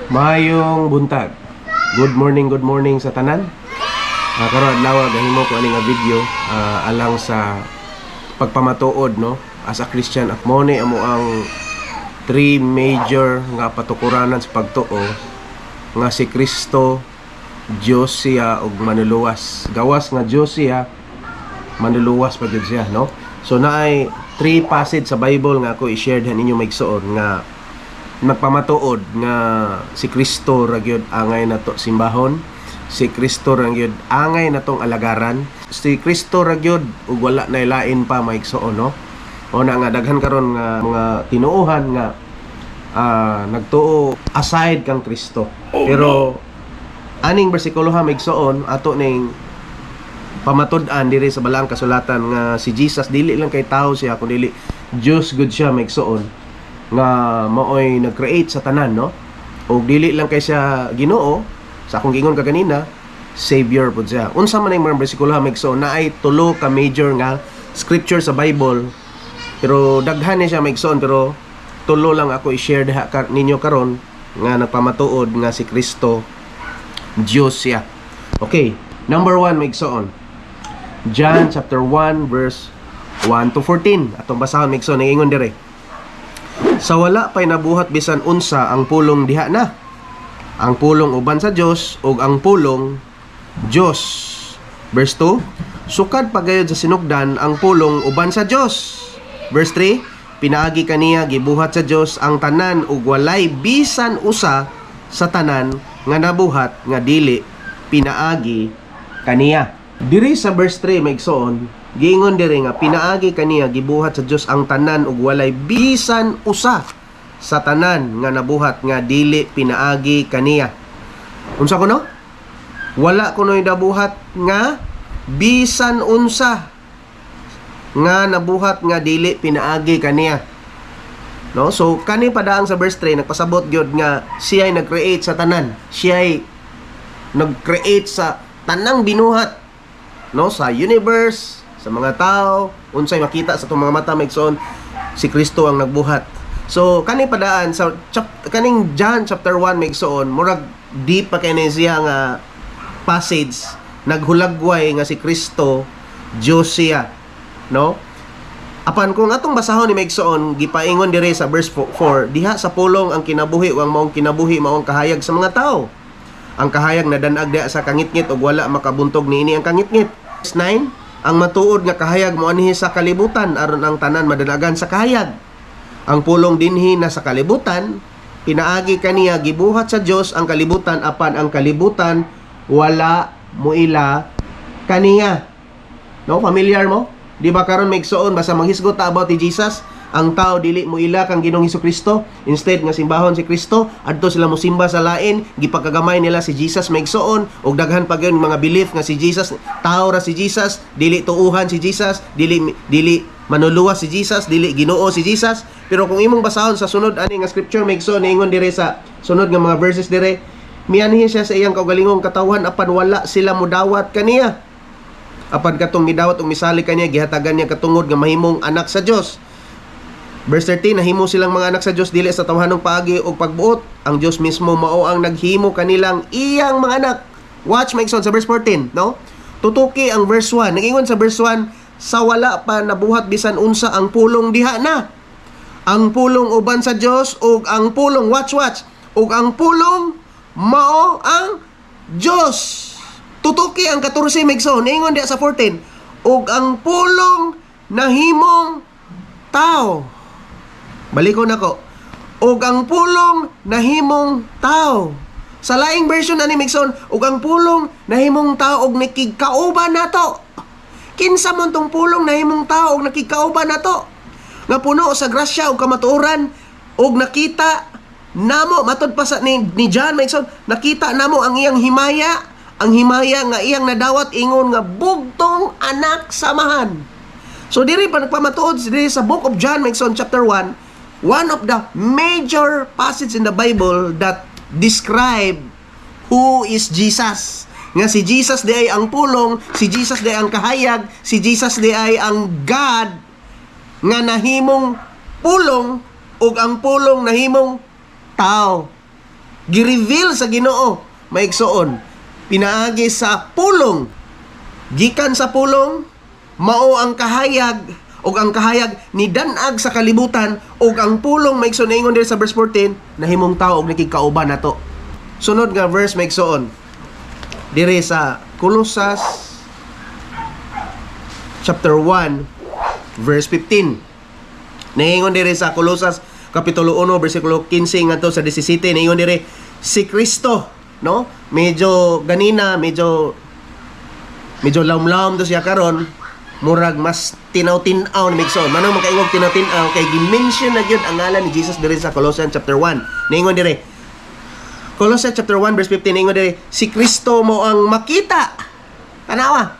Mayong buntag. Good morning sa tanan. Karon adlaw gahimo ko ani nga video alang sa pagpamatuod no as a Christian. Mo ni amo ang three major nga patukuranan sa pagtuo nga si Kristo, Dios siya ug manluluwas. Gawas nga Dios siya, manluluwas pa gyud siya no. So naay three passage sa Bible nga ako i-share din ninyo maigsoon nga nagpamatuod nga si Kristo ra gyud angay nato simbahon, si Kristo ra gyud angay natong alagaran, si Kristo ra gyud ug wala na lain pa maigsoon no. O na nga daghan karon nga mga tinuohan nga nagtuo aside kang Kristo. Pero aning bersikulo ha maigsoon ato ning pamatud-an diri sa balaang kasulatan nga si Jesus dili lang kay tao siya kundi Dios gud siya maigsoon nga maoy nag-create sa tanan no. O dili lang kay siya Ginoo sa akong gingon kaganina, Savior pud siya. Unsa man ang mga bersikulo ha maigsoon na ay tulo ka major nga scripture sa Bible. Pero daghan ni siya maigsoon pero tulo lang ako i-share diha ninyo karon nga nagpamatuod nga si Kristo Dios siya. Okay, number 1 maigsoon. John chapter 1 verse 1 to 14. Atong basahon maigsoon ingon dire. Sa wala pay nabuhat bisan unsa ang pulong diha na. Ang pulong uban sa Dios ug ang pulong Dios. Verse 2. Sukad pagayod sa sinugdan ang pulong uban sa Dios. Verse 3. Pinaagi kaniya gibuhat sa Dios ang tanan ug walay bisan usa sa tanan nga nabuhat nga dili pinaagi kaniya. Diri sa verse 3 maigsoon, giingon diri nga pinaagi kaniya gibuhat sa Dios ang tanan ug walay bisan usa sa tanan nga nabuhat nga dili pinaagi kaniya. Unsa kuno? Wala kuno'y nabuhat nga bisan unsa nga nabuhat nga dili pinaagi kaniya. No? So kani padaang sa verse 3 nagpasabot gyud nga siya ay nag-create sa tanan. Siya ay nag-create sa tanang binuhat. No, sa universe, sa mga tao, unsay makita sa itong mga mata maigsoon, si Kristo ang nagbuhat. So kani padaan sa kaning John chapter 1 maigsoon, murag deep pa kay siya nga passage, naghulagway nga si Kristo Dios siya, no? Apan kung atong basahon ni maigsoon, gipaingon dire sa verse 4, diha sa pulong ang kinabuhi o ang maong kinabuhi maong kahayag sa mga tao. Ang kahayag na danag diha sa kangitngit ug wala makabuntog niini ang kangitngit. 9. Ang matuod nga kahayag moanhi sa kalibutan aron ang tanan madanagan sa kahayag. Ang pulong dinhi na sa kalibutan, pinaagi kaniya gibuhat sa Dios ang kalibutan apan ang kalibutan wala muila kaniya. No, familiar mo? Di ba karon maigsoon basta maghisgot about ni Jesus, ang tao dili mo ila kang Ginoong Hesukristo, instead nga simbahon si Kristo, adto sila mosimba sa lain, gipagagamay nila si Jesus maigsoon ug daghan pa gyud mga belief nga si Jesus tao ra si Jesus, dili tuuhan si Jesus, dili manuluwas si Jesus, dili Ginoo si Jesus. Pero kung imong basahon sa sunod ani nga scripture maigsoon niingon dire sa sunod nga mga verses dire, mianhi siya sa iyang kaugalingong katawhan apan wala sila modawat kaniya. Apan katong midawat ug misali kaniya gihatagan niya katungod nga mahimong anak sa Dios. Verse 13, nahimo silang mga anak sa Dios dili sa tawhanong paagi o pagbuot. Ang Dios mismo mao ang naghimo kanilang iyang mga anak. Watch maigsoon sa verse 14, no? Tutuki ang verse 1. Nagingon sa verse 1, sa wala pa nabuhat bisan unsa ang pulong diha na. Ang pulong uban sa Dios ug ang pulong watch ug ang pulong mao ang Dios. Tutuki ang 14 maigsoon. Nagingon diha sa 14, ug ang pulong nahimong tao. Balikon ako. Og ang pulong nahimong tao. Sa laing version ani maigsoon, og ang pulong nahimong tao og nakigkauban nato. Kinsa man tong pulong nahimong tao og nakigkauban nato? Nga puno sa grasya ug kamatuoran og nakita namo matud pa sa ni John maigsoon, nakita namo ang iyang himaya, ang himaya nga iyang nadawat ingon nga bugtong anak samahan. So diri pa nagpamatuod diri sa book of John maigsoon chapter 1, one of the major passages in the Bible that describe who is Jesus. Nga si Jesus di ay ang pulong, si Jesus di ay ang kahayag, si Jesus di ay ang God nga nahimong pulong ug ang pulong nahimong tao. Gi-reveal sa Ginoo maigsoon pinaagi sa pulong, gikan sa pulong mao ang kahayag, ug ang kahayag ni danag sa kalibutan, ug ang pulong maigsoon ingon diri sa verse 14 nahimong tao ug nakigkauban nato. Sunod nga verse maigsoon diri sa Colossus chapter 1 verse 15. Naingon diri sa Colossus kapitulo 1 bersikulo 15 ngadto sa 17, naingon diri si Kristo, no? Medyo ganina, medyo laum-laum do siya karon, murag mas tinaw-tinaw ni Migsoon. Manong makaingog tinaw-tinaw kay gi-mention na gyud ang ngalan ni Jesus diri sa Colossians chapter 1. Naingon diri Colossians chapter 1 verse 15, naingon diri si Kristo mo ang makita. Tanawa.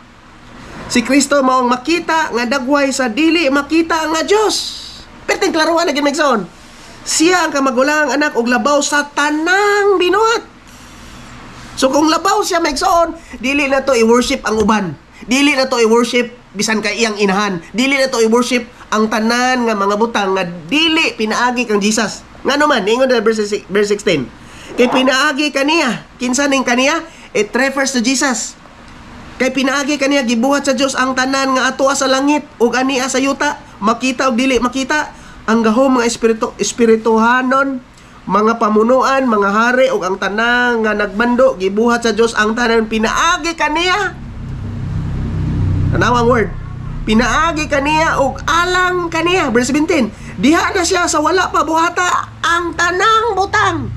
Si Kristo mo ang makita nga dagway sa dili makita nga Dios. Perting klaruan na gyud Migsoon. Siya ang kamagulang anak ug labaw sa tanang binuhat. So kung labaw siya Migsoon, dili na to i-worship ang uban. Dili na to i-worship bisan kay iyang inahan. Dili na to i-worship ang tanan nga mga butang nga dili pinaagi kang Jesus. Ngano man ingon na verse 16. Kay pinaagi kaniya, kinsa ning kaniya? It refers to Jesus. Kay pinaagi kaniya gibuhat sa Dios ang tanan nga atoa sa langit ug ania sa yuta, makita ug dili makita, ang gahom mga espirituhanon, mga pamunuan, mga hari ug ang tanan nga nagmando gibuhat sa Dios ang tanan pinaagi kaniya. Tanawang word. Pinaagi kaniya ug alang kaniya. Verse 17. Diha na siya sa wala pa buhata ang tanang butang.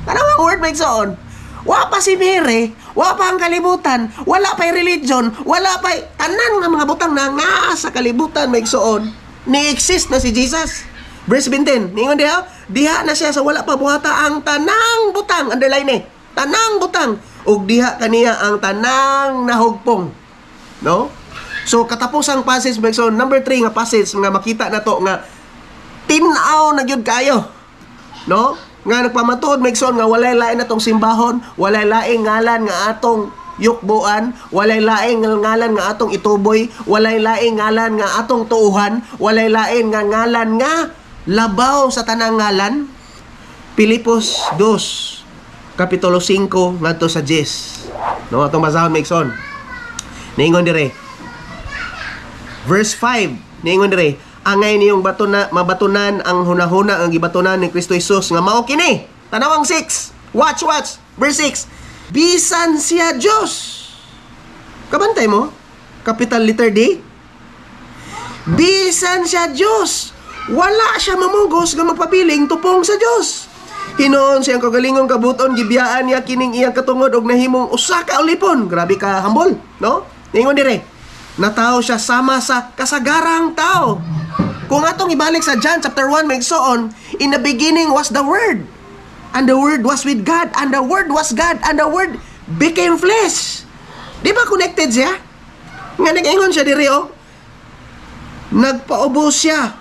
Tanawang word Migsoon. Wa pa si Mary, wa pa ang kalibutan, wala pa religion, wala pa tanan nga mga butang na nga sa kalibutan Migsoon. Ni-exist na si Jesus. Verse 17, ningon diha na siya sa wala pa buhata ang tanang butang. Underline eh, tanang butang. Ug diha kaniya ang tanang nahugpong. No? So katapusang passage so number 3 nga passage nga makita na to nga tin-aw na gyud kayo. No? Nga nagpamatud Migsoon nga walay lain atong simbahon, walay laing ngalan nga atong yukbuan, walay laing ngalan nga atong ituboy, walay laing ngalan nga atong tuuhan, walay laing nga ngalan nga labaw sa tanang ngalan. Pilipos 2 kapitulo 5 ngadto sa 10. No, atong basahon Migsoon. Niingon dire. Verse 5, niingon dire, angay niyong mabatunan ang hunahuna ang gibatunan ni Kristo Jesus nga mao kini. Tanawang 6. Watch. Verse 6. Bisan siya Diyos. Kabantay mo? Capital letter D. Bisan siya Diyos. Wala siya mamugos nga magpabiling tupong sa Diyos. Hinoon siyang kagalingon kabuton, gibiyaan niya kining iyang katungod og nahimong usa ka ulipon. Grabe ka humble, no? Ningon dire. Natao siya sama sa kasagarang tao. Kung atong ibalik sa John chapter 1 Migsoon, in the beginning was the Word. And the Word was with God, and the Word was God, and the Word became flesh. Di ba connected siya? Nga nag-ingon siya diri, oh. Nagpaubos siya.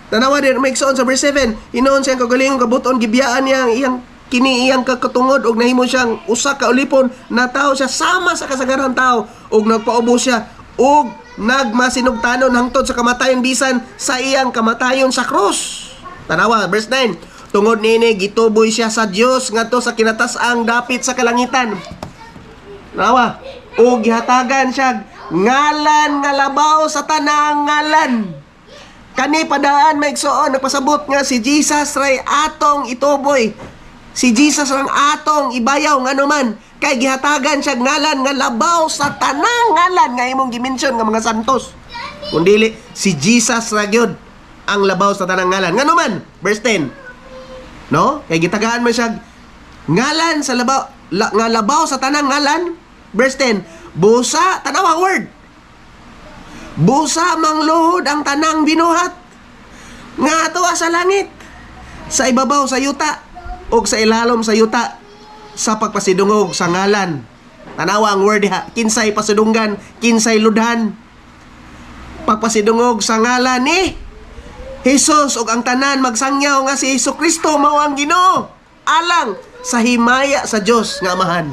Tanawa din, Migsoon sa verse 7. Hinoon siyang kagalingon kabuton, gibiyaan niya iyang iyang kakatungod, og nahimo siyang usa ka ulipon, na tao siya sama sa kasagarang tao, og nagpaubos siya, og nagmasinugtanon hangtod sa kamatayon bisan sa iyang kamatayon sa krus. Tanawa, verse 9. Tungod nini gituboy siya sa Dios ngadto sa kinatas-ang dapit sa kalangitan. Nawa, ug gihatagan siya ngalan nga labaw sa tanang ngalan. Kani padaan Migsoon nagpasabot nga si Jesus ray atong ituboy. Si Jesus ang atong ibayaw ngano man kay gihatagan siya ngalan nga labaw sa tanang ngalan nga imong gimension nga mga santos. Kundili si Jesus ra gyud ang labaw sa tanang ngalan. Ngano man? Verse 10. No? Kay gitagaan man siya ngalan sa labaw nga labaw sa tanang ngalan. Verse 10. Busa, tanawang word. Busa mangluhod ang tanang binuhat nga atoa sa langit, sa ibabaw sa yuta ug sa ilalom sa yuta, sa pagpasidungog sa ngalan. Tanawa ang word ha. Kinsay pasidunggan, kinsay ludhan. Pagpasidungog sa ngalan ni Jesus ug ang tanan magsangyaw nga si Jesucristo mao ang Ginoo alang sa himaya sa Dios nga Amahan.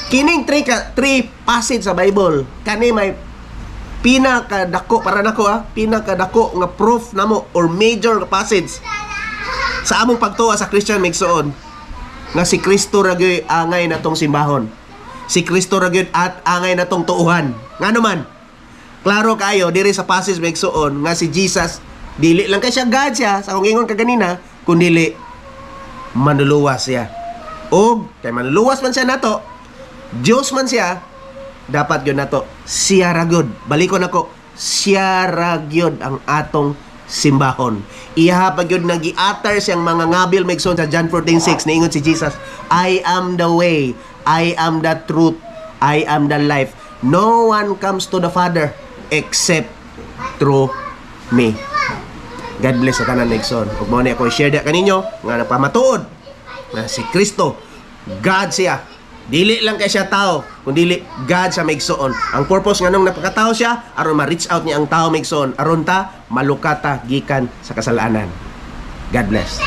Kining three passage sa Bible kani may pinakadako para nako pinakadako nga proof namo or major passage sa among pagtuwa sa Christian Migsoon. nga si Kristo ra gyud angay natong simbahon. Si Kristo ra gyud at angay natong tuuhan. Ngano man? Klaro kayo diri sa passage megsuon nga si Jesus dili lang kay siya God siya sa kung ingon kaganina, kundi manluluwas siya. Og kay manluluwas man siya nato, Dios man siya, dapat gyud nato siya ra gyud. Balikon ako, siya ra gyud ang atong simbahon. Iha pa gyud nagi-utter siyang mga ngabil megson sa John 14:6 niingon si Jesus, I am the way, I am the truth, I am the life. No one comes to the Father except through me. God bless sa tanan megson. Ug mao ni ako i-share da kaninyo nga napamatuod na si Kristo God siya. Dili lang kay siya tao, kundi God sa megsoon. Ang purpose nganong napakatao siya aron ma-reach out niya ang tao megsoon, aron ta malukata gikan sa kasalanan. God bless.